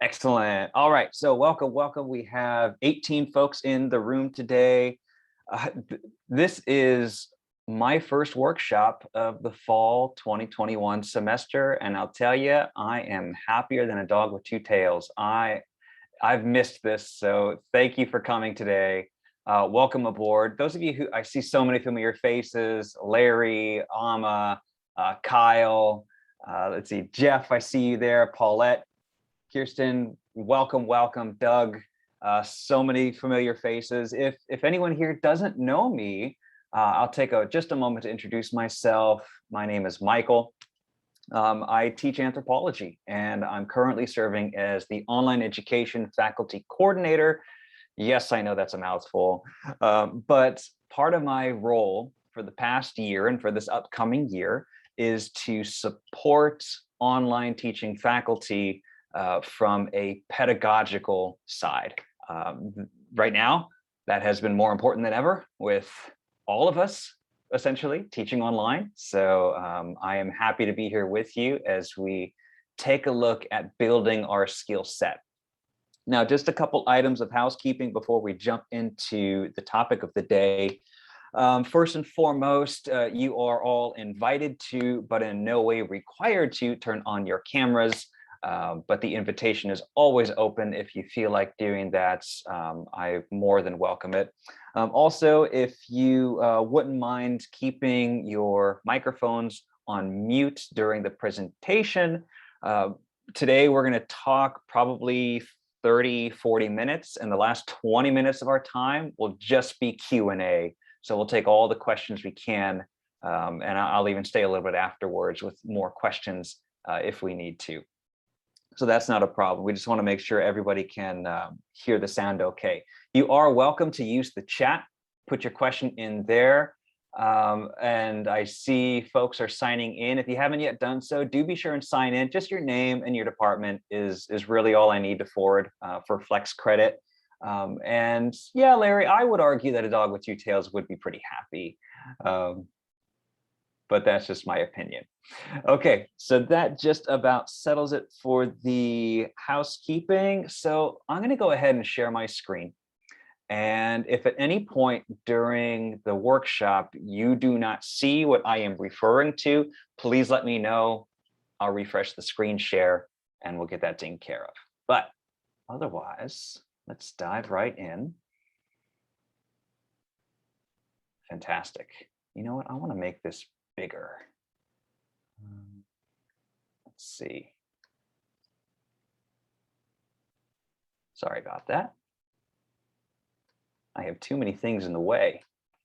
Excellent. All right. So welcome. We have 18 folks in the room today. This is my first workshop of the fall 2021 semester. And I'll tell you, I am happier than a dog with two tails. I've missed this. So thank you for coming today. Welcome aboard. Those of you who I see so many familiar faces, Larry, Amma, Kyle, let's see, Jeff, I see you there, Paulette, Kirsten, welcome, Doug, so many familiar faces. If anyone here doesn't know me, I'll take just a moment to introduce myself. My name is Michael. I teach anthropology, and I'm currently serving as the online education faculty coordinator. Yes, I know that's a mouthful, but part of my role for the past year and for this upcoming year is to support online teaching faculty from a pedagogical side. Right now, that has been more important than ever with all of us essentially teaching online. So I am happy to be here with you as we take a look at building our skill set. Now, just a couple items of housekeeping before we jump into the topic of the day. First and foremost, you are all invited to, but in no way required to, turn on your cameras. But the invitation is always open. If you feel like doing that, I more than welcome it. Also, if you wouldn't mind keeping your microphones on mute during the presentation, today we're going to talk probably 30-40 minutes, and the last 20 minutes of our time will just be Q&A. So we'll take all the questions we can, and I'll even stay a little bit afterwards with more questions if we need to. So that's not a problem. We just want to make sure everybody can hear the sound okay. You are welcome to use the chat, put your question in there. And I see folks are signing in. If you haven't yet done so, do be sure and sign in. Just your name and your department is really all I need to forward for Flex credit. And yeah, Larry, I would argue that a dog with two tails would be pretty happy. But that's just my opinion. Okay, so that just about settles it for the housekeeping. So I'm going to go ahead and share my screen. And if at any point during the workshop you do not see what I am referring to, please let me know. I'll refresh the screen share and we'll get that taken care of. But otherwise, let's dive right in. Fantastic. You know what? I want to make this bigger. Let's see. Sorry about that. I have too many things in the way.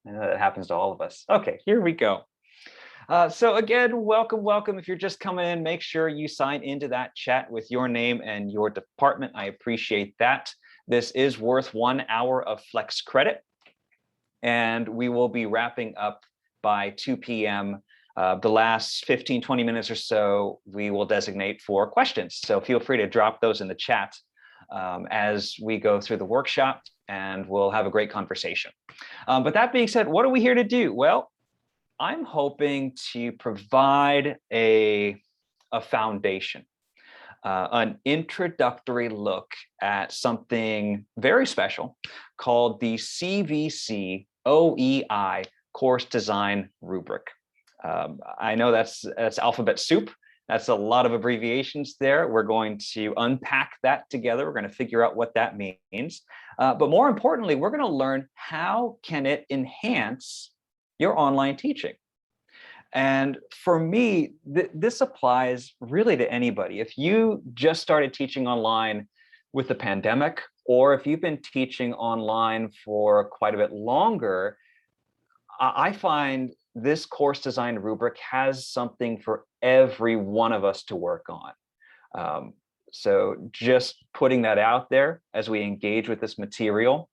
I know that happens to all of us. Okay, here we go. So again, welcome. If you're just coming in, make sure you sign into that chat with your name and your department. I appreciate that. This is worth 1 hour of Flex credit, and we will be wrapping up by 2 p.m. The last 15-20 minutes or so, we will designate for questions. So feel free to drop those in the chat as we go through the workshop, and we'll have a great conversation. But that being said, what are we here to do? Well, I'm hoping to provide a foundation, an introductory look at something very special called the CVC-OEI Course Design Rubric. I know that's alphabet soup. That's a lot of abbreviations there. We're going to unpack that together. We're going to figure out what that means. But more importantly, we're going to learn how can it enhance your online teaching. And for me, this applies really to anybody. If you just started teaching online with the pandemic, or if you've been teaching online for quite a bit longer, I find this course design rubric has something for every one of us to work on. So just putting that out there as we engage with this material,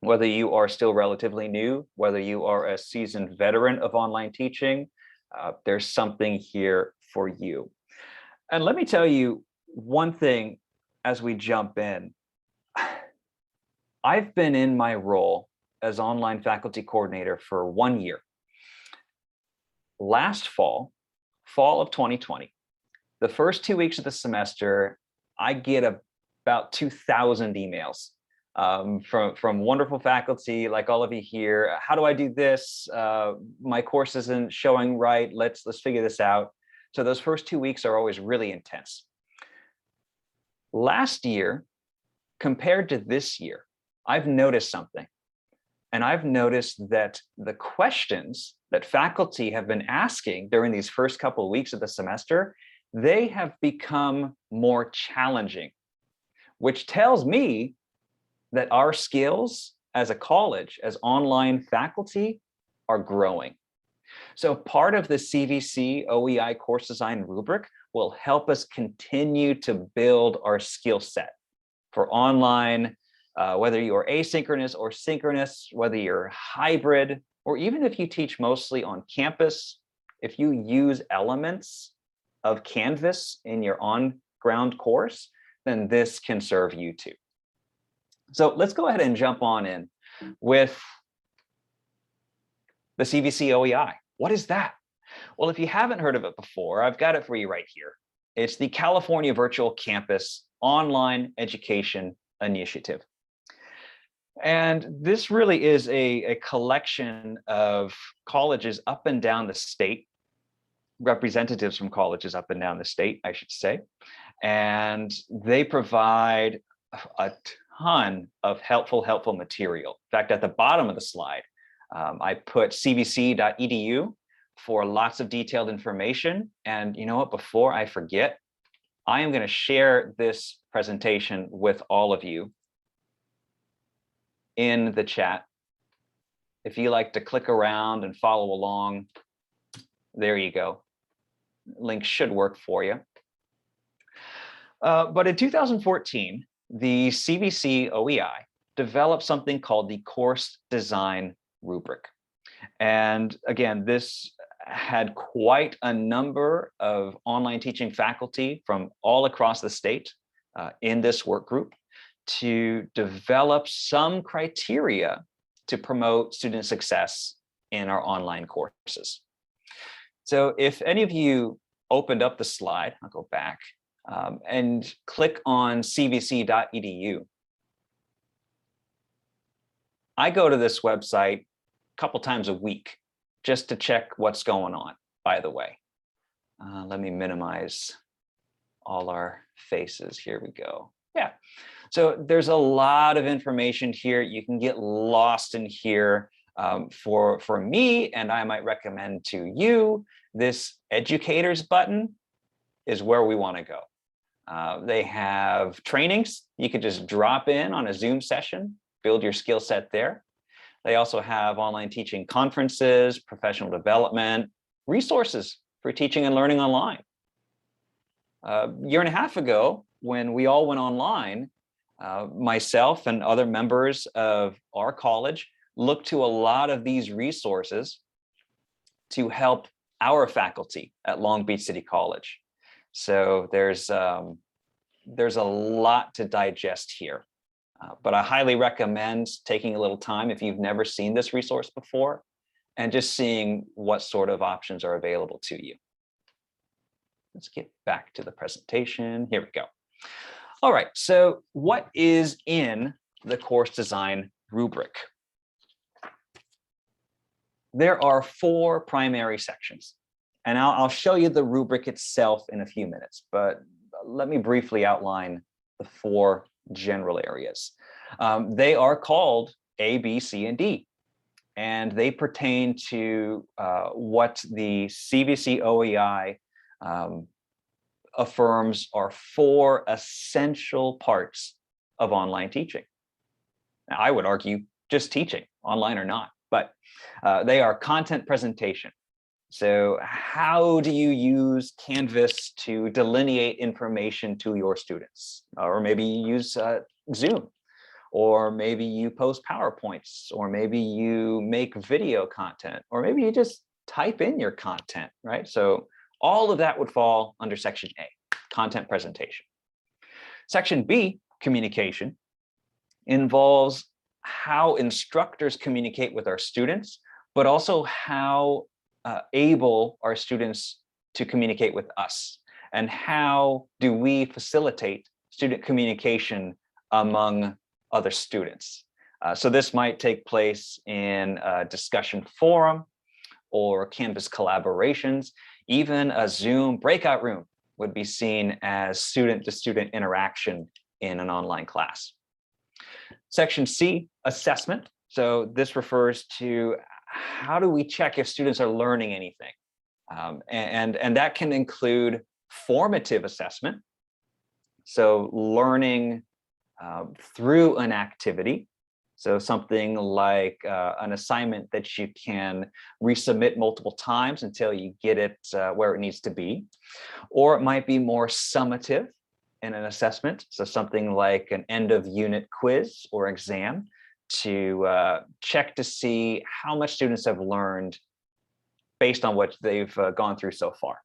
whether you are still relatively new, whether you are a seasoned veteran of online teaching, there's something here for you. And let me tell you one thing as we jump in. I've been in my role as online faculty coordinator for 1 year. Last fall of 2020, the first 2 weeks of the semester, I get about 2,000 emails from wonderful faculty like all of you here. How do I do this? My course isn't showing right. Let's figure this out. So those first 2 weeks are always really intense. Last year, compared to this year, I've noticed something. And I've noticed that the questions that faculty have been asking during these first couple of weeks of the semester, they have become more challenging, which tells me that our skills as a college, as online faculty, are growing. So part of the CVC-OEI course design rubric will help us continue to build our skill set for online, whether you're asynchronous or synchronous, whether you're hybrid, or even if you teach mostly on campus, if you use elements of Canvas in your on-ground course, then this can serve you too. So let's go ahead and jump on in with the CVC-OEI. What is that? Well, if you haven't heard of it before, I've got it for you right here. It's the California Virtual Campus Online Education Initiative. And this really is a collection of colleges up and down the state, representatives from colleges up and down the state, I should say. And they provide a ton of helpful material. In fact, at the bottom of the slide, I put cvc.edu for lots of detailed information. And you know what, before I forget, I am going to share this presentation with all of you in the chat. If you like to click around and follow along, there you go. Link should work for you. But in 2014, the CVC-OEI developed something called the Course Design Rubric. And again, this had quite a number of online teaching faculty from all across the state in this work group to develop some criteria to promote student success in our online courses. So if any of you opened up the slide, I'll go back and click on cvc.edu. I go to this website a couple times a week just to check what's going on, by the way. Let me minimize all our faces. Here we go. Yeah. So there's a lot of information here. You can get lost in here. For me, and I might recommend to you, this educators button is where we want to go. They have trainings. You could just drop in on a Zoom session, build your skill set there. They also have online teaching conferences, professional development, resources for teaching and learning online. A year and a half ago, when we all went online, myself and other members of our college looked to a lot of these resources to help our faculty at Long Beach City College. So there's a lot to digest here, but I highly recommend taking a little time if you've never seen this resource before and just seeing what sort of options are available to you. Let's get back to the presentation. Here we go. All right, so what is in the course design rubric? There are 4 primary sections, and I'll show you the rubric itself in a few minutes, but let me briefly outline the 4 general areas. They are called A, B, C, and D, and they pertain to what the CVC-OEI affirms are 4 essential parts of online teaching. Now, I would argue just teaching, online or not, but they are content presentation. So how do you use Canvas to delineate information to your students? Or maybe you use Zoom, or maybe you post PowerPoints, or maybe you make video content, or maybe you just type in your content, right? So all of that would fall under section A, content presentation. Section B, communication, involves how instructors communicate with our students, but also how able our students to communicate with us, and how do we facilitate student communication among other students. So this might take place in a discussion forum or Canvas collaborations. Even a Zoom breakout room would be seen as student-to-student interaction in an online class. Section C, assessment. So this refers to how do we check if students are learning anything? And that can include formative assessment. So learning through an activity. So something like an assignment that you can resubmit multiple times until you get it where it needs to be. Or it might be more summative in an assessment. So something like an end of unit quiz or exam to check to see how much students have learned based on what they've gone through so far.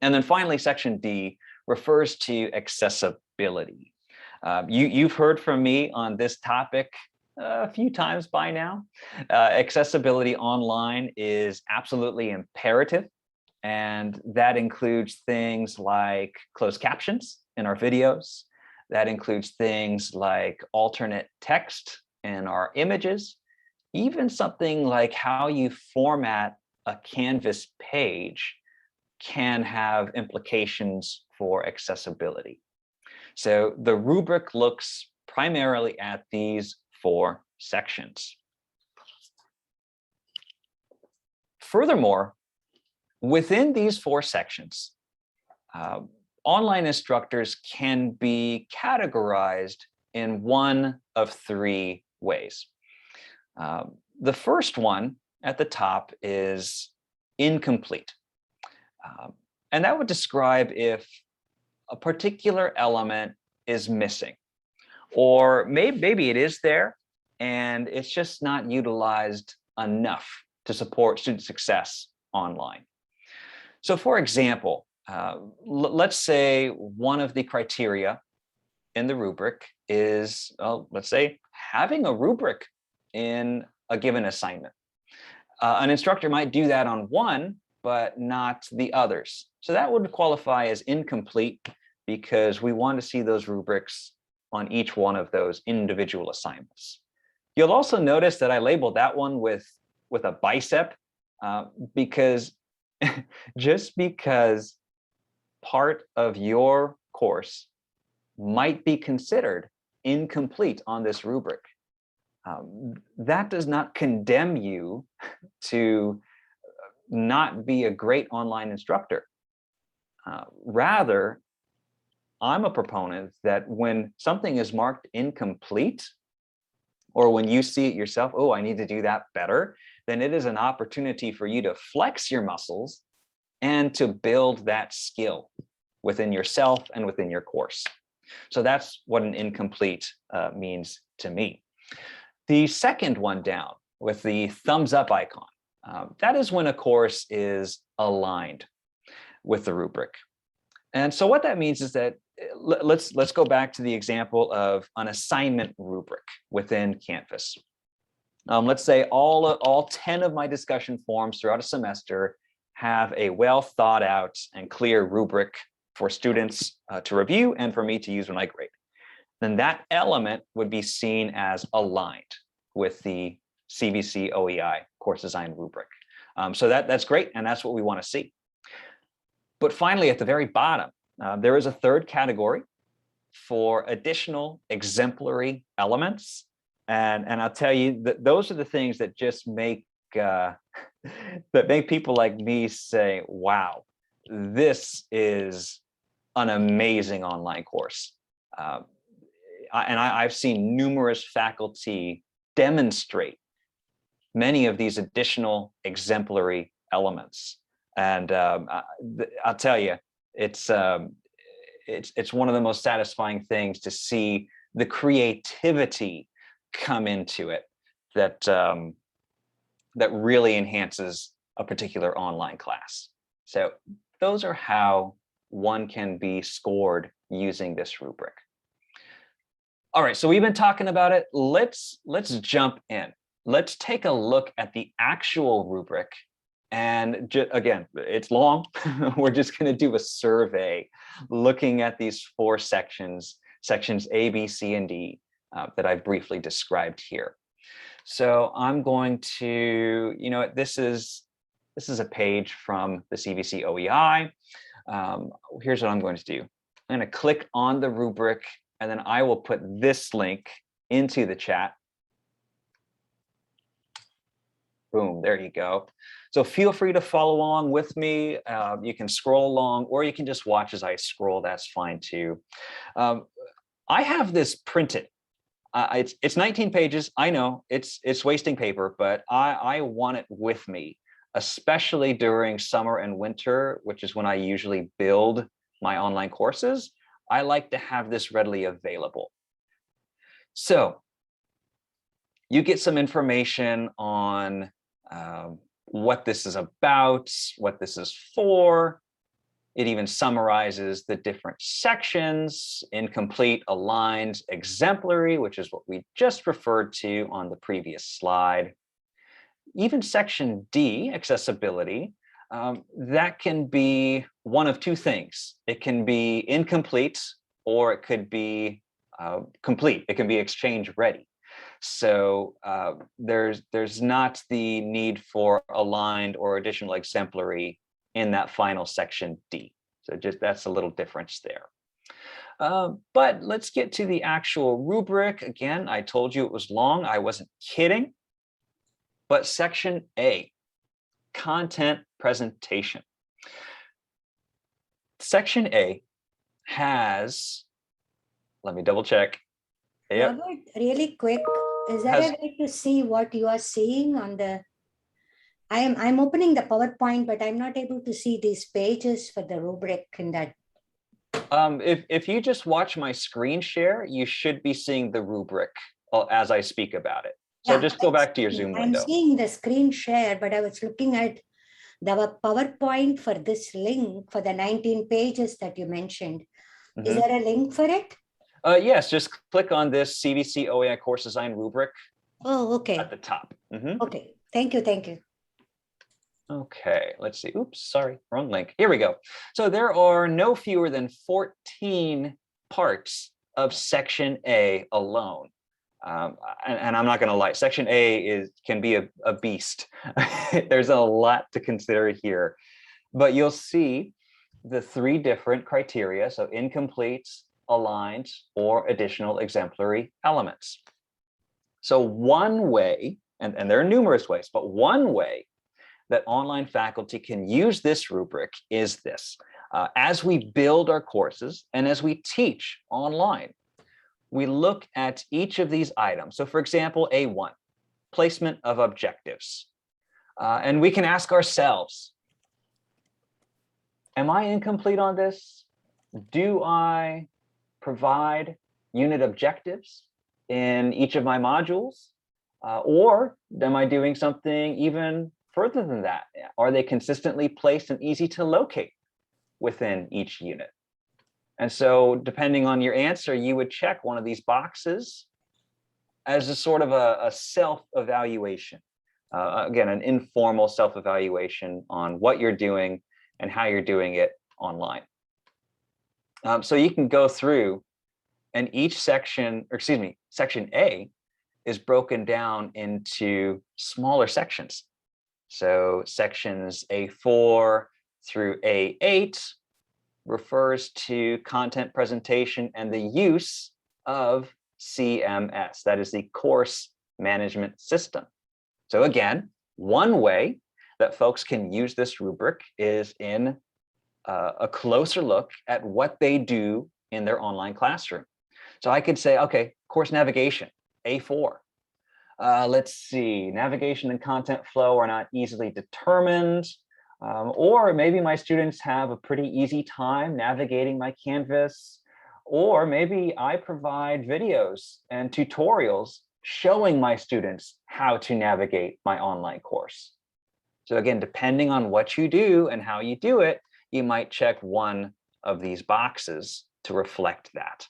And then finally, section D refers to accessibility. You've heard from me on this topic a few times by now. Accessibility online is absolutely imperative, and that includes things like closed captions in our videos. That includes things like alternate text in our images, even something like how you format a Canvas page can have implications for accessibility. So the rubric looks primarily at these 4 sections. Furthermore, within these 4 sections, online instructors can be categorized in one of 3 ways. The first one at the top is incomplete. And that would describe if a particular element is missing, or maybe it is there and it's just not utilized enough to support student success online. So for example, let's say one of the criteria in the rubric is, let's say, having a rubric in a given assignment. An instructor might do that on one, but not the others. So that would qualify as incomplete because we want to see those rubrics on each one of those individual assignments. You'll also notice that I labeled that one with a bicep because just because part of your course might be considered incomplete on this rubric, that does not condemn you to not be a great online instructor. Rather, I'm a proponent that when something is marked incomplete, or when you see it yourself, oh, I need to do that better, then it is an opportunity for you to flex your muscles and to build that skill within yourself and within your course. So that's what an incomplete means to me. The second one down with the thumbs up icon, that is when a course is aligned with the rubric. And so what that means is that let's go back to the example of an assignment rubric within Canvas. Let's say all 10 of my discussion forums throughout a semester have a well thought out and clear rubric for students to review and for me to use when I grade. Then that element would be seen as aligned with the CVC-OEI course design rubric. So that's great, and that's what we want to see. But finally, at the very bottom, there is a third category for additional exemplary elements. And I'll tell you that those are the things that just make people like me say, wow, this is an amazing online course. I've seen numerous faculty demonstrate many of these additional exemplary elements. And I'll tell you, it's one of the most satisfying things to see the creativity come into it that really enhances a particular online class. So those are how one can be scored using this rubric. All right, so we've been talking about it. Let's jump in. Let's take a look at the actual rubric And again, it's long. We're just going to do a survey looking at these 4 sections, sections A, B, C, and D, that I've briefly described here. So I'm going to, this is a page from the CVC-OEI. Here's what I'm going to do. I'm going to click on the rubric, and then I will put this link into the chat. Boom, there you go. So feel free to follow along with me. You can scroll along, or you can just watch as I scroll. That's fine too. I have this printed. It's 19 pages. I know it's wasting paper, but I want it with me, especially during summer and winter, which is when I usually build my online courses. I like to have this readily available. So you get some information on what this is about, what this is for. It even summarizes the different sections: incomplete, aligned, exemplary, which is what we just referred to on the previous slide. Even section D, accessibility, that can be one of 2 things. It can be incomplete, or it could be complete. It can be exchange ready. So there's not the need for aligned or additional exemplary in that final section D. So just that's a little difference there. But let's get to the actual rubric. Again, I told you it was long. I wasn't kidding. But section A, content presentation. Section A has, let me double check. Yep. Robert, really quick, is there a way to see what you are seeing on the, I'm opening the PowerPoint, but I'm not able to see these pages for the rubric in that. If you just watch my screen share, you should be seeing the rubric as I speak about it. So yeah, just go back to your Zoom window. I'm seeing the screen share, but I was looking at the PowerPoint for this link for the 19 pages that you mentioned. Mm-hmm. Is there a link for it? Yes, just click on this CVC-OEI course design rubric. Oh, okay. At the top. Mm-hmm. Okay, thank you, thank you. Okay, let's see. Oops, sorry, wrong link. Here we go. So there are no fewer than 14 parts of section A alone. And I'm not going to lie, section A can be a beast. There's a lot to consider here, but you'll see the 3 different criteria. So incomplete, aligned, or additional exemplary elements. So one way, and there are numerous ways, but one way that online faculty can use this rubric is this. As we build our courses and as we teach online, we look at each of these items. So for example, A1, placement of objectives. And we can ask ourselves, am I incomplete on this? Do I provide unit objectives in each of my modules? Or am I doing something even further than that? Are they consistently placed and easy to locate within each unit? And so depending on your answer, you would check one of these boxes as a sort of a self-evaluation. Again, an informal self-evaluation on what you're doing and how you're doing it online. So you can go through, and each section, or excuse me, section A is broken down into smaller sections. So sections A4 through A8 refers to content presentation and the use of CMS, that is the course management system. So again, one way that folks can use this rubric is in a closer look at what they do in their online classroom. So I could say, okay, course navigation, A4. Let's see, navigation and content flow are not easily determined. Or maybe my students have a pretty easy time navigating my Canvas, or maybe I provide videos and tutorials showing my students how to navigate my online course. So again, depending on what you do and how you do it, you might check one of these boxes to reflect that.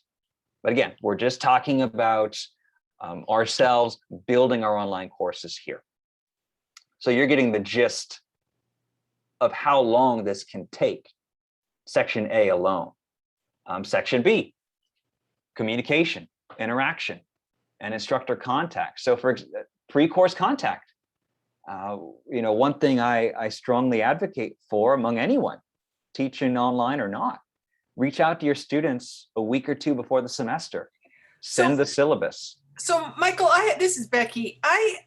But again, we're just talking about ourselves building our online courses here. So you're getting the gist of how long this can take. Section A alone. Section B, communication, interaction, and instructor contact. So for pre-course contact, one thing I strongly advocate for among anyone, teaching online or not, reach out to your students a week or two before the semester, send the syllabus. So Michael, this is Becky. I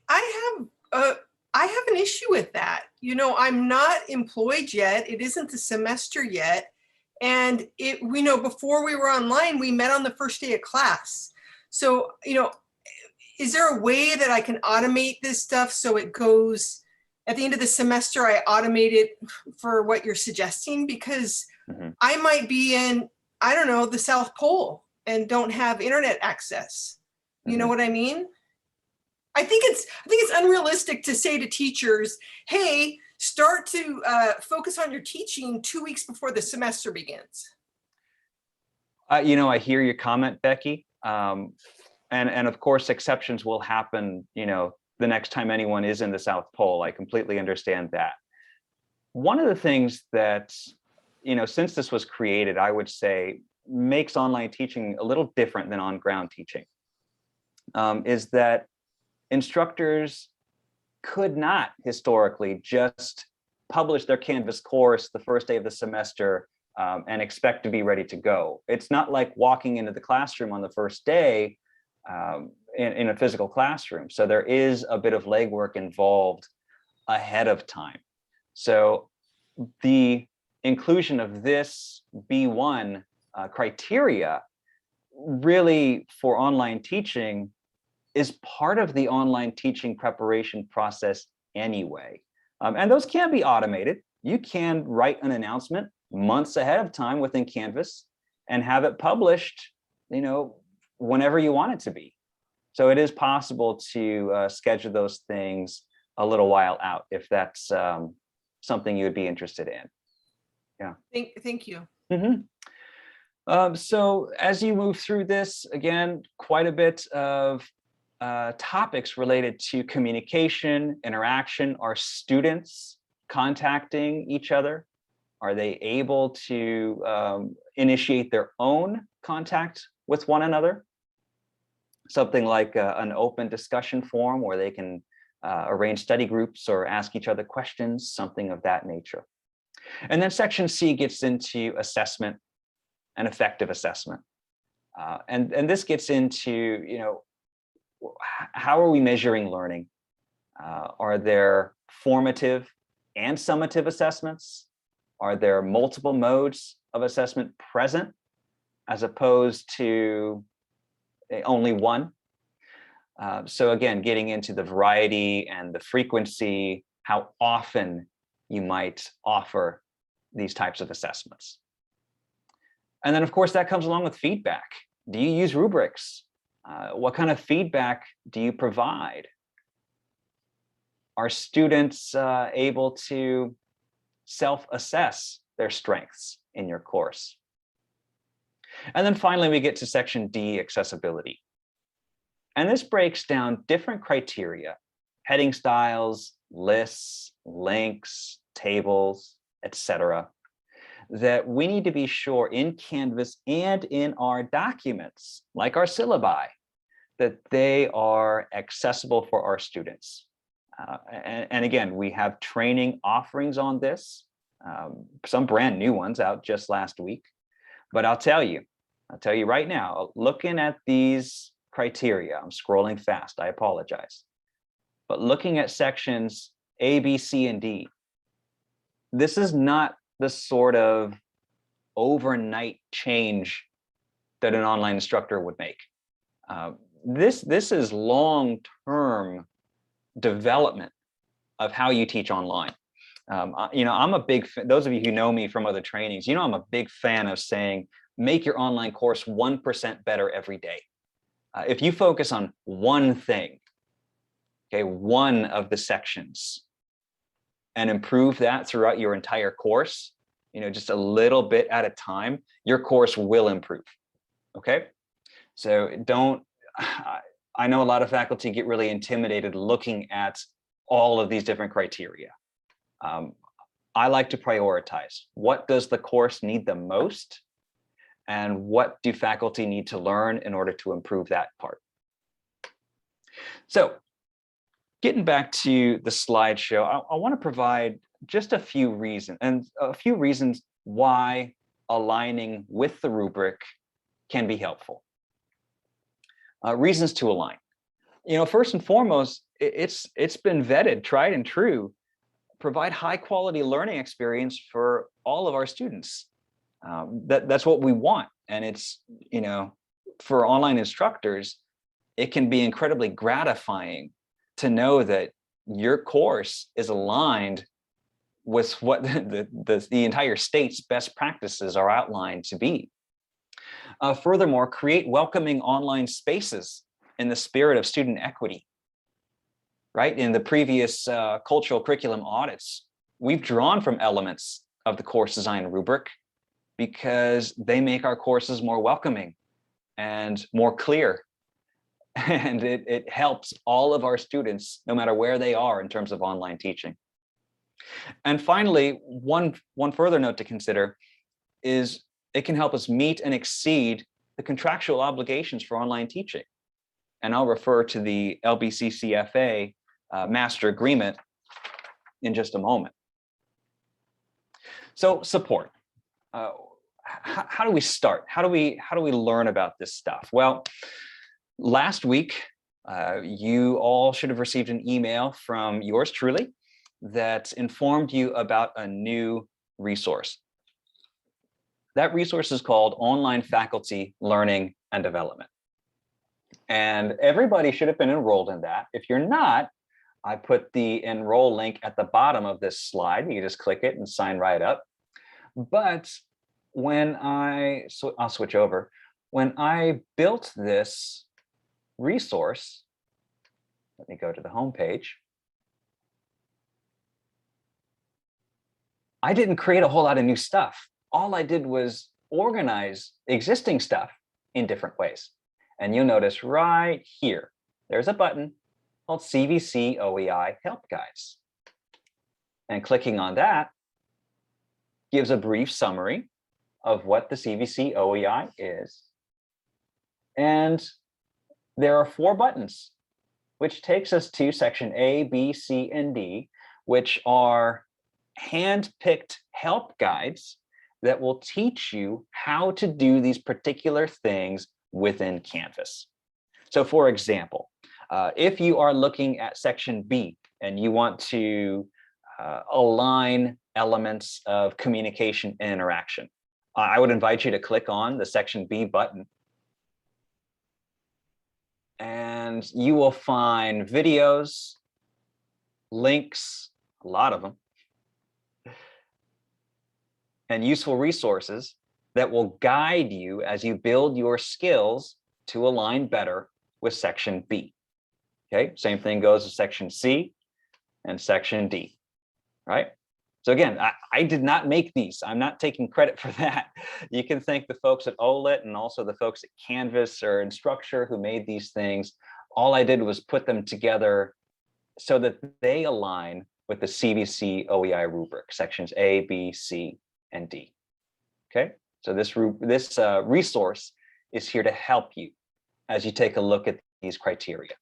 have an issue with that. I'm not employed yet. It isn't the semester yet. And we know before we were online, we met on the first day of class. So, is there a way that I can automate this stuff so it goes at the end of the semester, I automate it for what you're suggesting? Because I might be in, I don't know, the South Pole and don't have internet access. You know what I mean? I think it's unrealistic to say to teachers, hey, start to focus on your teaching 2 weeks before the semester begins. I hear your comment, Becky. And of course, exceptions will happen, the next time anyone is in the South Pole. I completely understand that. One of the things that, since this was created, I would say makes online teaching a little different than on-ground teaching, is that instructors could not historically just publish their Canvas course the first day of the semester and expect to be ready to go. It's not like walking into the classroom on the first day in a physical classroom. So there is a bit of legwork involved ahead of time. So the inclusion of this B1 criteria really for online teaching is part of the online teaching preparation process anyway. And those can be automated. You can write an announcement months ahead of time within Canvas and have it published, whenever you want it to be. So it is possible to schedule those things a little while out if that's something you would be interested in. Yeah. Thank you. So as you move through this, again, quite a bit of topics related to communication, interaction. Are students contacting each other? Are they able to initiate their own contact with one another? Something like an open discussion forum where they can arrange study groups or ask each other questions, something of that nature. And then section C gets into assessment and effective assessment. And this gets into, how are we measuring learning? Are there formative and summative assessments? Are there multiple modes of assessment present as opposed to only one? So again, getting into the variety and the frequency, how often you might offer these types of assessments. And then of course that comes along with feedback. Do you use rubrics? What kind of feedback do you provide? Are students able to self-assess their strengths in your course? And then finally, we get to section D, accessibility. And this breaks down different criteria, heading styles, lists, links, tables, etc., that we need to be sure in Canvas and in our documents, like our syllabi, that they are accessible for our students. And again, we have training offerings on this, some brand new ones out just last week. But I'll tell you right now, looking at these criteria, I'm scrolling fast, I apologize. But looking at sections A, B, C, and D, this is not the sort of overnight change that an online instructor would make. This is long-term development of how you teach online. I'm a big fan, those of you who know me from other trainings, I'm a big fan of saying, make your online course 1% better every day. If you focus on one thing, okay, one of the sections, and improve that throughout your entire course, just a little bit at a time, your course will improve, okay? So I know a lot of faculty get really intimidated looking at all of these different criteria. I like to prioritize. What does the course need the most? And what do faculty need to learn in order to improve that part? So getting back to the slideshow, I want to provide just a few reasons why aligning with the rubric can be helpful. Reasons to align. First and foremost, it's been vetted, tried and true. Provide high quality learning experience for all of our students. That's what we want. And it's, for online instructors, it can be incredibly gratifying to know that your course is aligned with what the entire state's best practices are outlined to be. Furthermore, create welcoming online spaces in the spirit of student equity. Right? In the previous cultural curriculum audits, we've drawn from elements of the course design rubric because they make our courses more welcoming and more clear. And it helps all of our students, no matter where they are in terms of online teaching. And finally, one further note to consider is it can help us meet and exceed the contractual obligations for online teaching. And I'll refer to the LBCCFA master agreement in just a moment. So support. How do we start? How do we learn about this stuff? Well, last week, you all should have received an email from yours truly that informed you about a new resource. That resource is called Online Faculty Learning and Development. And everybody should have been enrolled in that. If you're not, I put the enroll link at the bottom of this slide. You can just click it and sign right up. But when I'll switch over. When I built this resource, let me go to the home page. I didn't create a whole lot of new stuff. All I did was organize existing stuff in different ways. And you'll notice right here, there's a button called CVC-OEI Help Guides. And clicking on that gives a brief summary of what the CVC-OEI is. And there are 4 buttons, which takes us to section A, B, C, and D, which are hand-picked help guides that will teach you how to do these particular things within Canvas. So for example, if you are looking at section B and you want to align elements of communication and interaction, I would invite you to click on the section B button. And you will find videos, links, a lot of them, and useful resources that will guide you as you build your skills to align better with section B. Okay, same thing goes to section C and section D, right? So again, I did not make these. I'm not taking credit for that. You can thank the folks at OLIT and also the folks at Canvas or Instructure who made these things. All I did was put them together so that they align with the CVC-OEI rubric, sections A, B, C, and D. Okay, so this resource is here to help you as you take a look at these criteria.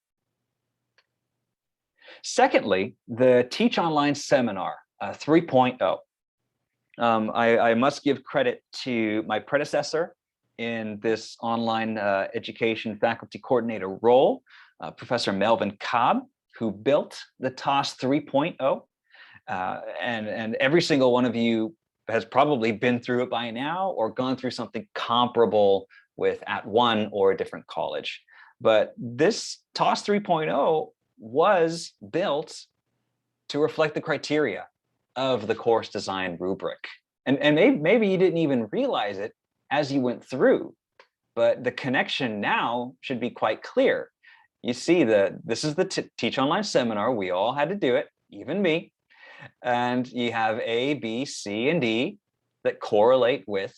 Secondly, the Teach Online Seminar 3.0. I must give credit to my predecessor in this online education faculty coordinator role, Professor Melvin Cobb, who built the TOS 3.0. And every single one of you has probably been through it by now or gone through something comparable with at one or a different college. But this TOS 3.0 was built to reflect the criteria of the course design rubric. And maybe you didn't even realize it as you went through, but the connection now should be quite clear. You see this is the Teach Online Seminar. We all had to do it, even me. And you have A, B, C, and D that correlate with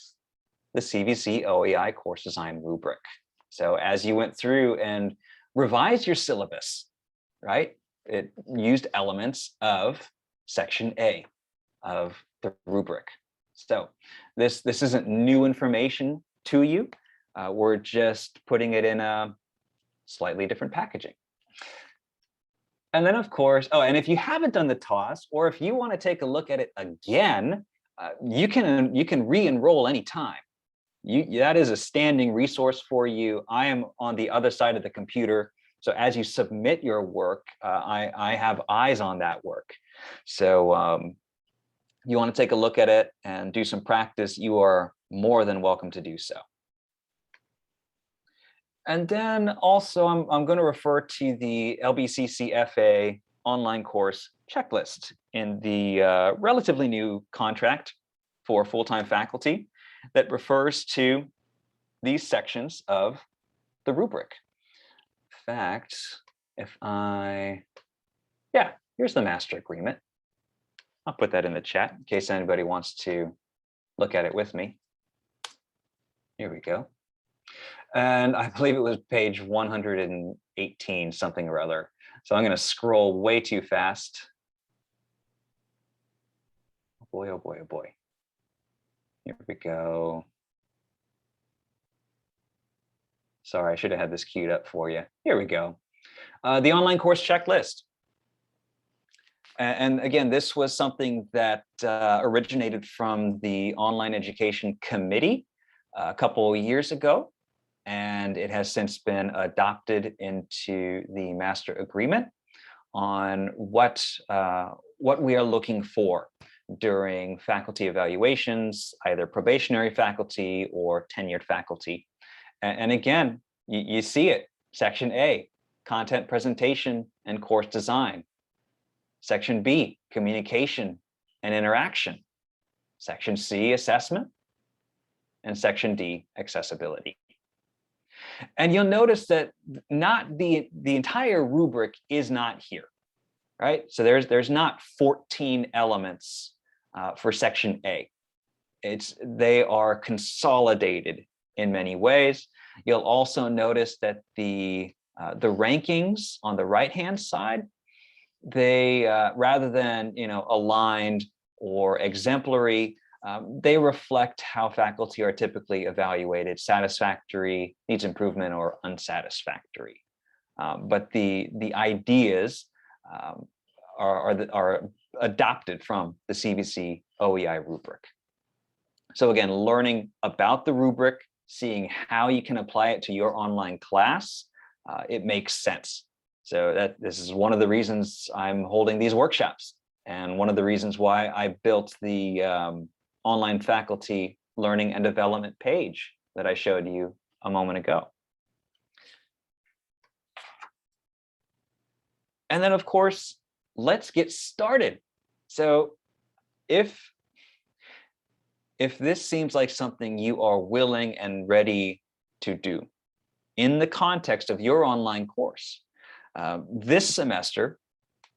the CVC-OEI course design rubric. So as you went through and revised your syllabus, right, it used elements of section A. of the rubric. So this isn't new information to you. We're just putting it in a slightly different packaging. And then, of course, oh, and if you haven't done the TOS, or if you want to take a look at it again, you can re-enroll anytime. That is a standing resource for you. I am on the other side of the computer. So as you submit your work, I have eyes on that work. So you want to take a look at it and do some practice, you are more than welcome to do so. And then also I'm going to refer to the LBCCFA online course checklist in the relatively new contract for full-time faculty that refers to these sections of the rubric. In fact, here's the master agreement. I'll put that in the chat in case anybody wants to look at it with me. Here we go. And I believe it was page 118, something or other. So I'm going to scroll way too fast. Oh boy, oh boy, oh boy. Here we go. Sorry, I should have had this queued up for you. Here we go. The online course checklist. And again, this was something that originated from the Online Education Committee a couple of years ago, and it has since been adopted into the master agreement on what we are looking for during faculty evaluations, either probationary faculty or tenured faculty. And again, you see it. Section A, content presentation and course design. Section B, communication and interaction. Section C, assessment. And Section D, accessibility. And you'll notice that not the entire rubric is not here, right? So there's not 14 elements for Section A. They are consolidated in many ways. You'll also notice that the rankings on the right-hand side, they rather than aligned or exemplary, they reflect how faculty are typically evaluated: satisfactory, needs improvement, or unsatisfactory. But the ideas are adopted from the CVC-OEI rubric. So again, learning about the rubric, seeing how you can apply it to your online class, it makes sense. So this is one of the reasons I'm holding these workshops, and one of the reasons why I built the online faculty learning and development page that I showed you a moment ago. And then, of course, let's get started. So if this seems like something you are willing and ready to do in the context of your online course, this semester,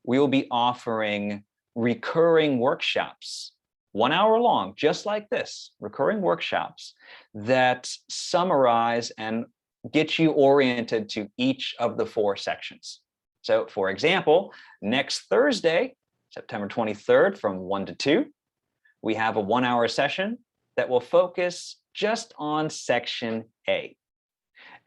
we will be offering recurring workshops, 1 hour long, just like this, recurring workshops that summarize and get you oriented to each of the 4 sections. So for example, next Thursday, September 23rd from 1 to 2, we have a 1 hour session that will focus just on Section A.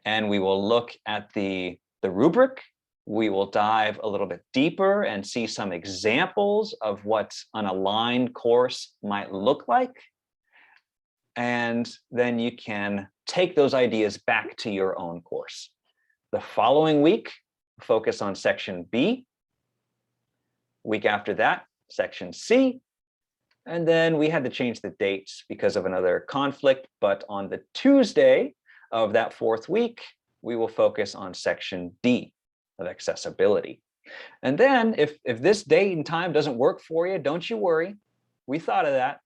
And we will look at the rubric. We will dive a little bit deeper and see some examples of what an aligned course might look like. And then you can take those ideas back to your own course. The following week, focus on Section B. Week after that, Section C. And then we had to change the dates because of another conflict. But on the Tuesday of that 4th week, we will focus on Section D of accessibility. And then if this date and time doesn't work for you, don't you worry. We thought of that.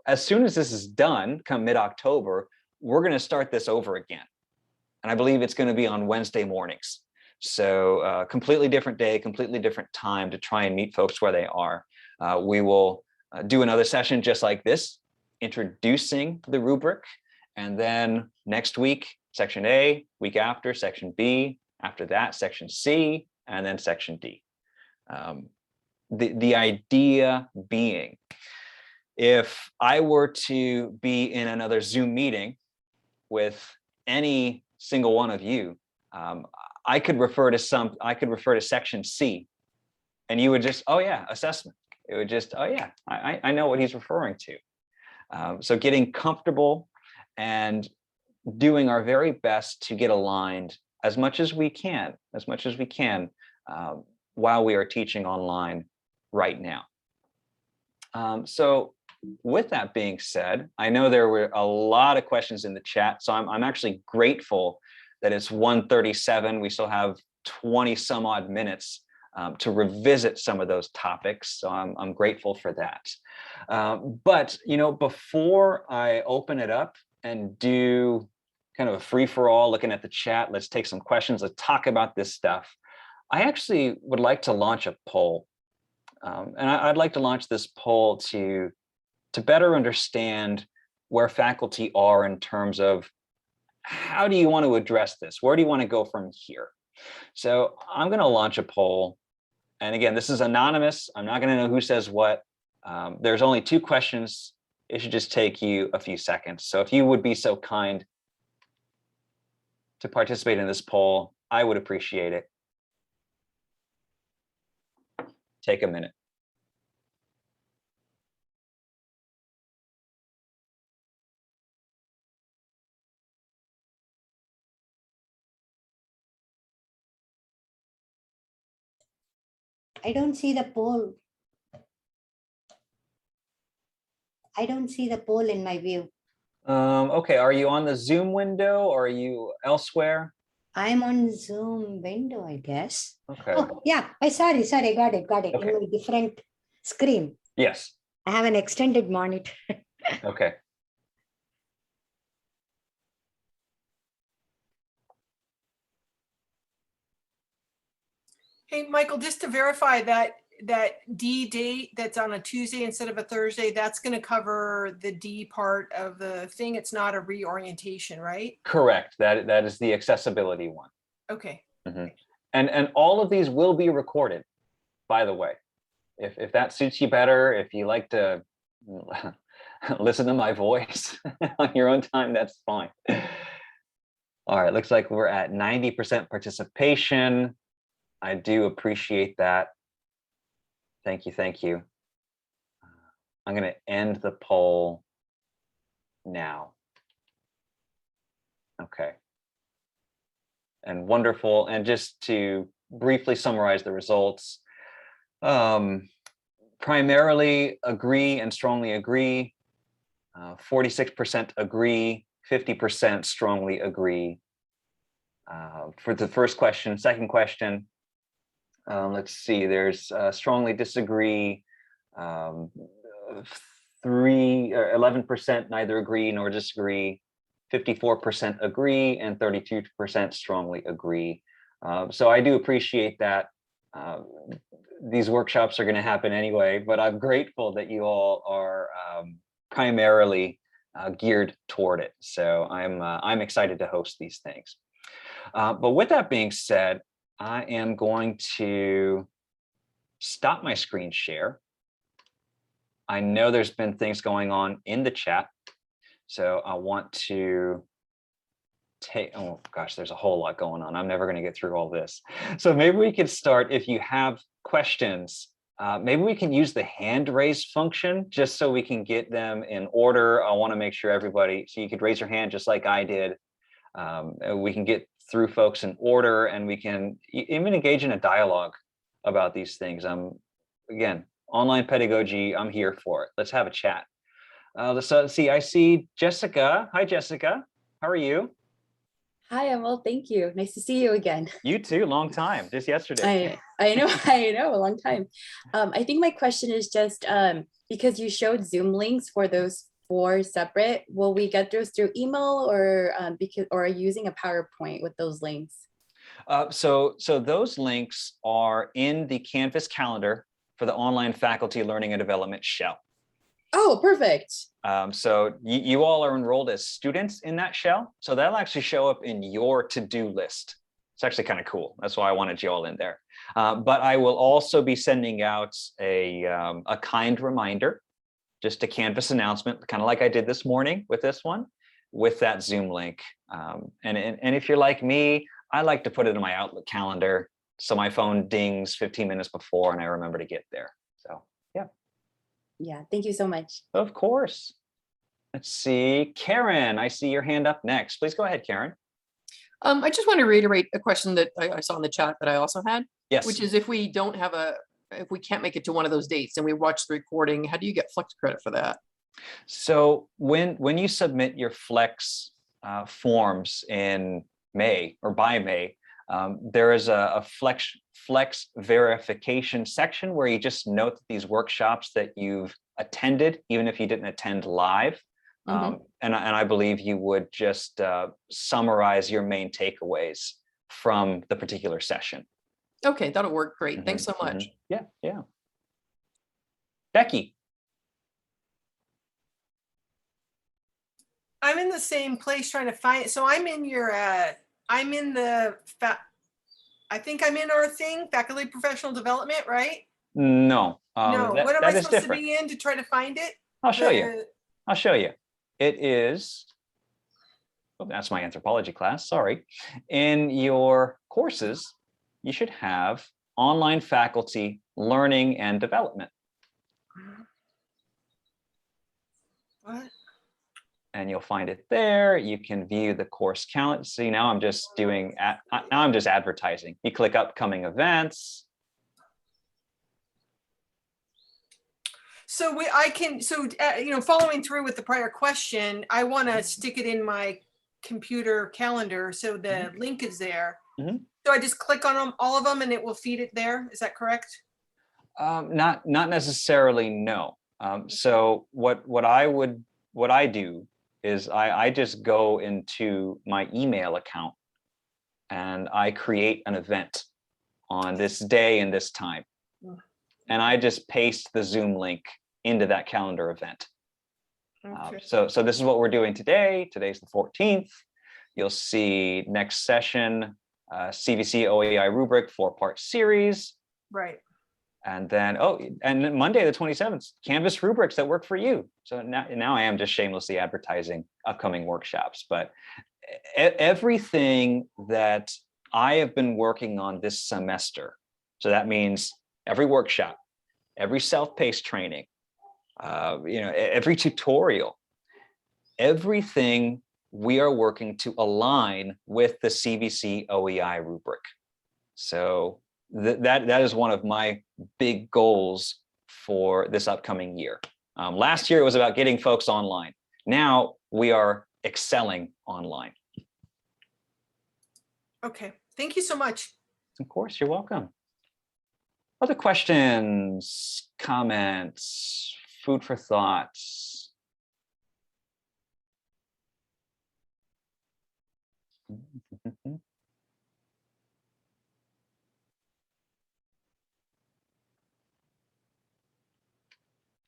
As soon as this is done, come mid-October, we're going to start this over again. And I believe it's going to be on Wednesday mornings. So completely different day, completely different time to try and meet folks where they are. We will do another session just like this, introducing the rubric. And then next week, Section A, week after, Section B, after that, Section C, and then Section D. the idea being, if I were to be in another Zoom meeting with any single one of you, I could refer to section C, and you would just, oh yeah, assessment. It would just, oh yeah, I know what he's referring to. So getting comfortable and doing our very best to get aligned as much as we can, while we are teaching online right now. So with that being said, I know there were a lot of questions in the chat, so I'm actually grateful that it's 1:37. We still have 20 some odd minutes to revisit some of those topics. So I'm grateful for that. But, you know, before I open it up and do kind of a free for all, looking at the chat, let's take some questions, let's talk about this stuff. I actually would like to launch a poll. And I'd like to launch this poll to better understand where faculty are in terms of how do you want to address this? Where do you want to go from here? So I'm going to launch a poll. And again, this is anonymous. I'm not going to know who says what. There's only 2 questions. It should just take you a few seconds. So if you would be so kind to participate in this poll, I would appreciate it. Take a minute. I don't see the poll. I don't see the poll in my view. Okay, are you on the Zoom window or are you elsewhere? I'm on Zoom window, I guess. Okay. Oh, yeah. Sorry. I got it. Okay. In a different screen. Yes. I have an extended monitor. Okay. Hey, Michael, just to verify that D date that's on a Tuesday instead of a Thursday, that's going to cover the D part of the thing. It's not a reorientation, right? Correct. That is the accessibility one. Okay. Mm-hmm. And all of these will be recorded, by the way. If that suits you better, if you like to listen to my voice on your own time, that's fine. All right, looks like we're at 90% participation. I do appreciate that. Thank you. I'm going to end the poll now. Okay. And wonderful. And just to briefly summarize the results, primarily agree and strongly agree, 46% agree, 50% strongly agree. For the first question. Second question, let's see, there's strongly disagree, 11% neither agree nor disagree, 54% agree, and 32% strongly agree. So I do appreciate that. These workshops are going to happen anyway, but I'm grateful that you all are primarily geared toward it. So I'm excited to host these things. But with that being said, I am going to stop my screen share. I know there's been things going on in the chat, so I want to take, oh gosh, there's a whole lot going on. I'm never going to get through all this. So maybe we could start, if you have questions, maybe we can use the hand raise function just so we can get them in order. I want to make sure everybody, so you could raise your hand just like I did. We can get through folks in order, and we can even engage in a dialogue about these things. Again, online pedagogy, I'm here for it. Let's have a chat. Let's see, I see Jessica. Hi, Jessica. How are you? Hi, I'm well, thank you. Nice to see you again. You too, long time, just yesterday. I know, a long time. I think my question is just because you showed Zoom links for those 4 separate, will we get those through email or are you using a PowerPoint with those links? So those links are in the Canvas calendar for the online faculty learning and development shell. Oh, perfect. So you all are enrolled as students in that shell. So that'll actually show up in your to-do list. It's actually kind of cool. That's why I wanted you all in there. But I will also be sending out a kind reminder, just a Canvas announcement, kind of like I did this morning with this one, with that Zoom link. And if you're like me, I like to put it in my Outlook calendar so my phone dings 15 minutes before and I remember to get there. So yeah. Yeah, thank you so much. Of course. Let's see, Karen, I see your hand up next. Please go ahead, Karen. I just want to reiterate a question that I saw in the chat that I also had, Yes. which is if we can't make it to one of those dates and we watch the recording, how do you get flex credit for that? So when you submit your flex forms in May or by May, there is a flex verification section where you just note that these workshops that you've attended, even if you didn't attend live. And I believe you would just summarize your main takeaways from the particular session. Okay, that'll work great. Thanks so much. Yeah, yeah. Becky. I'm in the same place trying to find it. So I'm in your, I'm in the, I think I'm in our thing, faculty professional development, right? No. No, that, what am that I is supposed different. to be in to try to find it? I'll show you. I'll show you. It is, oh, that's my anthropology class, sorry. In your courses, you should have online faculty learning and development. What? And you'll find it there. You can view the course calendar. See, now I'm just doing, now I'm just advertising. You click upcoming events. So following through with the prior question, I want to stick it in my computer calendar. So the link is there. So I just click on them, all of them, and it will feed it there. Is that correct? Not necessarily, no. So what I do is I just go into my email account and I create an event on this day and this time. And I just paste the Zoom link into that calendar event. Okay. So this is what we're doing today. Today's the 14th. You'll see next session, CVC-OEI Rubric 4-part series. Right. And then, and then Monday the 27th, Canvas rubrics that work for you. So now I am just shamelessly advertising upcoming workshops, but everything that I have been working on this semester. So that means every workshop, every self-paced training, every tutorial, everything we are working to align with the CVC-OEI rubric. So that is one of my big goals for this upcoming year. Last year it was about getting folks online. Now we are excelling online. Okay, thank you so much. Of course, you're welcome. Other questions, comments, food for thought?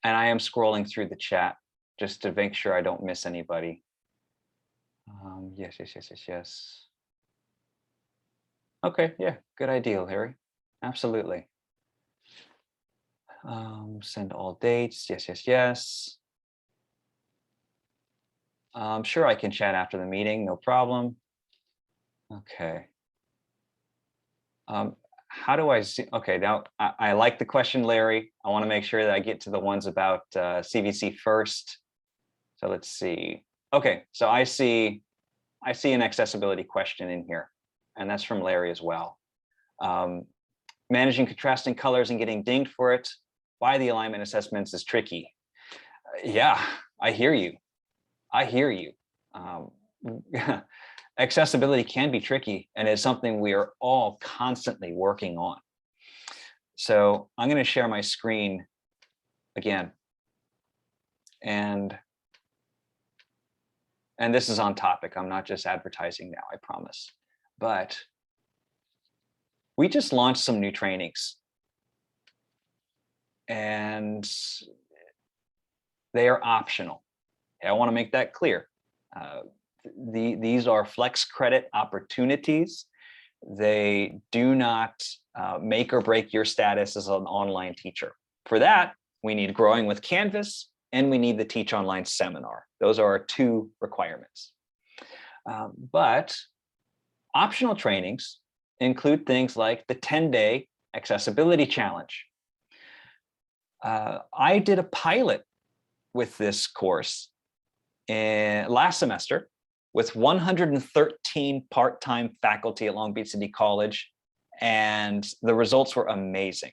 And I am scrolling through the chat just to make sure I don't miss anybody. Yes. Okay, yeah, good idea, Larry. Absolutely. Send all dates. Yes. I'm sure I can chat after the meeting, no problem. Okay. How do I see? Okay, now I like the question, Larry. I want to make sure that I get to the ones about CVC first. So let's see. Okay, so I see an accessibility question in here, and that's from Larry as well. Managing contrasting colors and getting dinged for it by the alignment assessments is tricky. Yeah, I hear you. Accessibility can be tricky and is something we are all constantly working on. So I'm going to share my screen again. And this is on topic. I'm not just advertising now, I promise. But we just launched some new trainings. And they are optional. I want to make that clear. These are flex credit opportunities. They do not make or break your status as an online teacher. For that, we need Growing with Canvas, and we need the Teach Online seminar. Those are our 2 requirements. But optional trainings include things like the 10-day accessibility challenge. I did a pilot with this course last semester with 113 part-time faculty at Long Beach City College, and the results were amazing.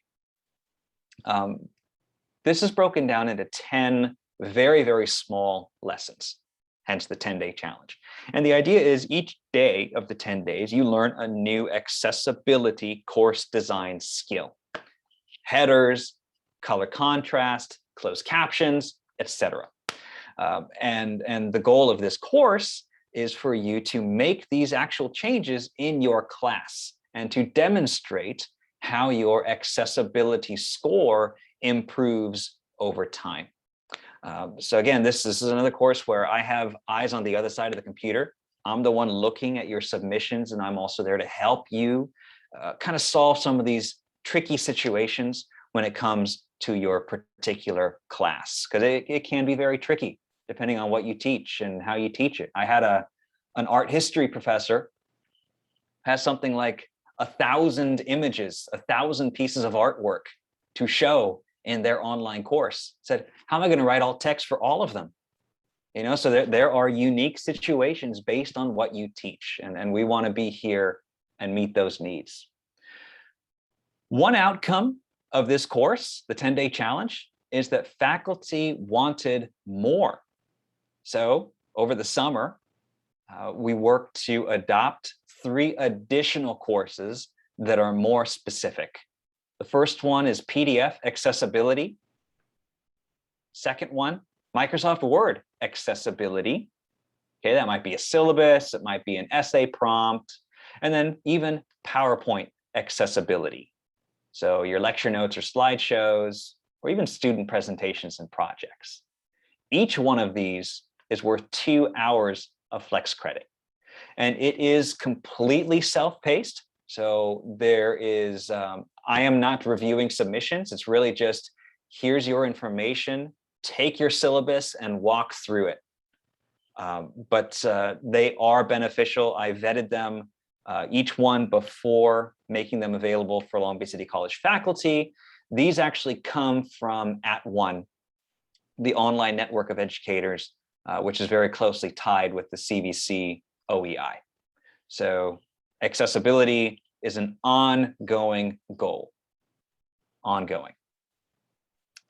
This is broken down into 10 very, very small lessons, hence the 10-day challenge. And the idea is each day of the 10 days, you learn a new accessibility course design skill. Headers, color contrast, closed captions, etc. And the goal of this course is for you to make these actual changes in your class and to demonstrate how your accessibility score improves over time. So again, this is another course where I have eyes on the other side of the computer. I'm the one looking at your submissions, and I'm also there to help you kind of solve some of these tricky situations when it comes to your particular class, because it can be very tricky depending on what you teach and how you teach it. I had an art history professor has something like 1,000 images, 1,000 pieces of artwork to show in their online course. Said, how am I going to write alt text for all of them? You know, so there are unique situations based on what you teach, and we want to be here and meet those needs. One outcome of this course, the 10-day challenge, is that faculty wanted more. So over the summer, we worked to adopt 3 additional courses that are more specific. The first one is PDF accessibility. Second one, Microsoft Word accessibility. Okay, that might be a syllabus, it might be an essay prompt, and then even PowerPoint accessibility. So your lecture notes or slideshows, or even student presentations and projects. Each one of these is worth 2 hours of flex credit. And it is completely self-paced. So there is, I am not reviewing submissions. It's really just, here's your information, take your syllabus and walk through it. But they are beneficial. I vetted them, each one before making them available for Long Beach City College faculty. These actually come from @ONE, the online network of educators, which is very closely tied with the CVC-OEI. So accessibility is an ongoing goal, ongoing.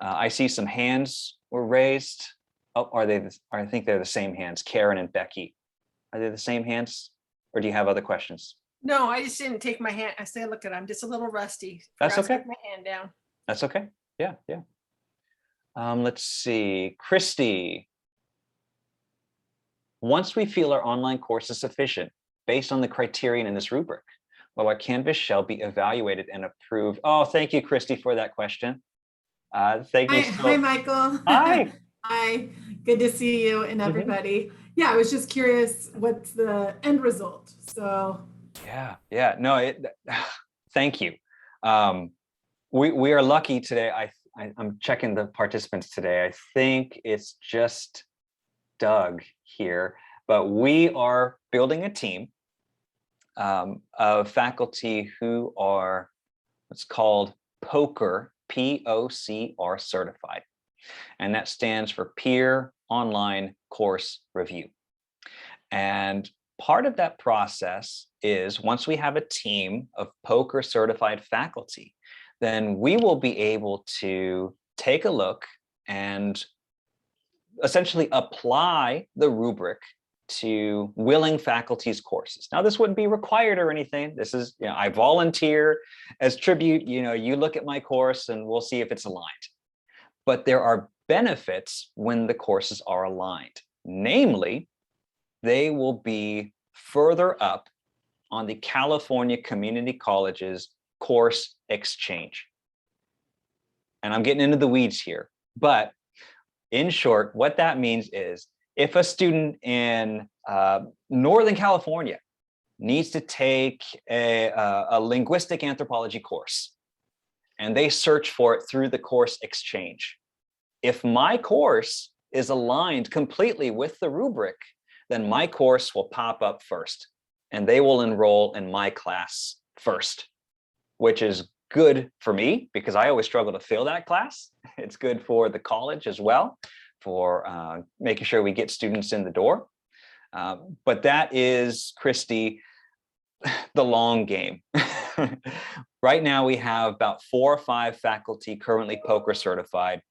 I see some hands were raised. Oh, I think they're the same hands, Karen and Becky. Are they the same hands, or do you have other questions? No, I just didn't take my hand. I say, look at, I'm just a little rusty. That's Forgot to okay. put my hand down. That's okay. Yeah, yeah. Let's see, Christy. Once we feel our online course is sufficient, based on the criterion in this rubric, well, our Canvas shall be evaluated and approved. Oh, thank you, Christy, for that question. Thank you. Hi, Michael. Hi. Hi, good to see you and everybody. Yeah, I was just curious, what's the end result? So yeah, no, thank you. We are lucky today. I'm checking the participants today. I think it's just Doug here, but we are building a team of faculty who are what's called POCR, P-O-C-R certified. And that stands for Peer Online Course Review. And part of that process is once we have a team of POCR certified faculty, then we will be able to take a look and essentially apply the rubric to willing faculty's courses. Now, this wouldn't be required or anything. This is, I volunteer as tribute, you look at my course and we'll see if it's aligned. But there are benefits when the courses are aligned. Namely, they will be further up on the California Community College's course exchange. And I'm getting into the weeds here, but in short, what that means is if a student in Northern California needs to take a linguistic anthropology course, and they search for it through the course exchange. If my course is aligned completely with the rubric, then my course will pop up first, and they will enroll in my class first, which is good for me because I always struggle to fill that class. It's good for the college as well, for making sure we get students in the door. But that is, Christy, the long game. Right now, we have about 4 or 5 faculty currently POCR certified.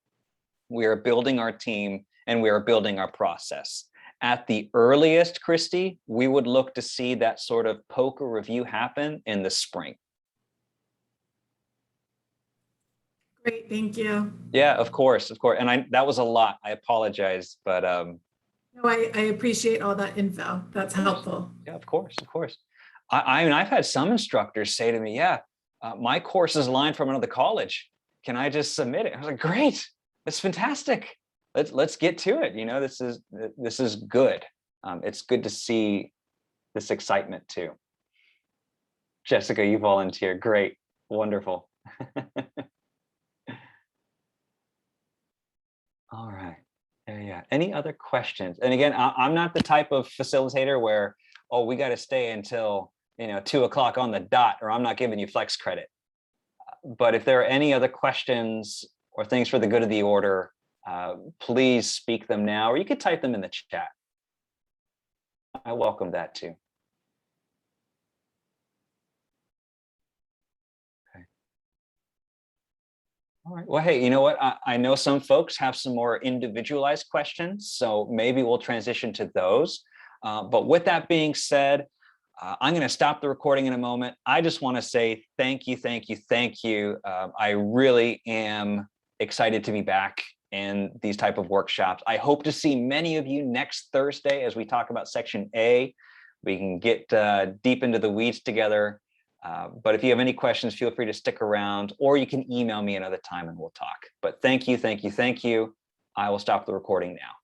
We are building our team and we are building our process. At the earliest, Christy, we would look to see that sort of POCR review happen in the spring. Great, thank you. Yeah, of course. And that was a lot. I apologize, but No, I appreciate all that info. That's helpful. yeah, of course. I mean, I've had some instructors say to me, yeah, my course is aligned from another college. Can I just submit it? I was like, great, that's fantastic. Let's get to it. You know, this is good. It's good to see this excitement too. Jessica, you volunteered. Great, wonderful. All right. Yeah. Any other questions? And again, I'm not the type of facilitator where, oh, we got to stay until 2 o'clock on the dot, or I'm not giving you flex credit. But if there are any other questions or things for the good of the order, please speak them now, or you could type them in the chat. I welcome that too. Okay. All right. Well, hey, you know what? I know some folks have some more individualized questions, so maybe we'll transition to those. But with that being said, I'm going to stop the recording in a moment. I just want to say thank you. I really am excited to be back in these type of workshops. I hope to see many of you next Thursday as we talk about section A. We can get deep into the weeds together. But if you have any questions, feel free to stick around, or you can email me another time and we'll talk. But thank you. I will stop the recording now.